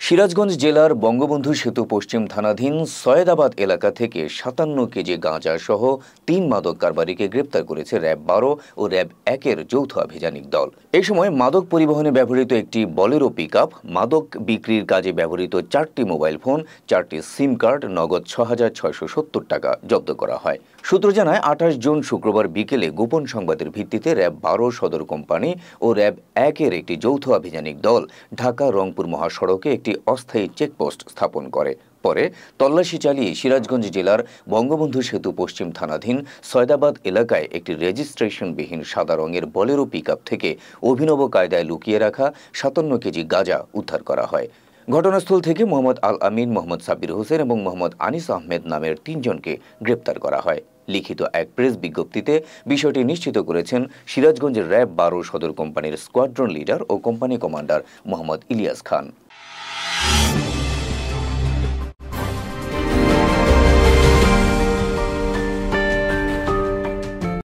সিরাজগঞ্জ জেলার বঙ্গবন্ধু সেতু পশ্চিম থানাধীন সৈয়দাবাদ এলাকা থেকে ৫৭ কেজি গাঁজা সহ ৩ মাদক কারবারিকে গ্রেপ্তার করেছে র্যাব ১২ ও র্যাব ১-এর যৌথ আভিযানিক দল। এই সময় মাদক পরিবহনে ব্যবহৃত একটি বলেরো পিকআপ, মাদক বিক্রির কাজে ব্যবহৃত ৪টি মোবাইল ফোন, ৪টি সিম কার্ড, নগদ ৬,৬৭০ টাকা জব্দ করা হয়। সূত্র জানায় ২৮ জুন শুক্রবার বিকেলে গোপন সংবাদের ভিত্তিতে র্যাব ১২ সদর কোম্পানি ও র্যাব ১-এর একটি যৌথ আভিযানিক দল ঢাকা-রংপুর মহাসড়কে একটি অস্থায়ী চেকপোস্ট স্থাপন করে। পরে তল্লাশি চালিয়ে সিরাজগঞ্জ জেলার বঙ্গবন্ধু সেতু পশ্চিম থানাধীন সৈয়দাবাদ এলাকায় একটি রেজিস্ট্রেশনবিহীন সাদা রঙের বলেরো পিকআপ থেকে অভিনব কায়দায় লুকিয়ে রাখা ৫৭ কেজি গাঁজা উদ্ধার করা হয়। ঘটনাস্থল থেকে মোহাম্মদ আল আমিন, মোহাম্মদ সাব্বির হোসেন এবং মোহাম্মদ আনিস আহমেদ নামের ৩ জনকে গ্রেপ্তার করা হয়। লিখিত এক প্রেস বিজ্ঞপ্তিতে বিষয়টি নিশ্চিত করেছেন সিরাজগঞ্জের র্যাব ১২ সদর কোম্পানির স্কোয়াড্রন লিডার ও কোম্পানি কমান্ডার মোহাম্মদ ইলিয়াস খান।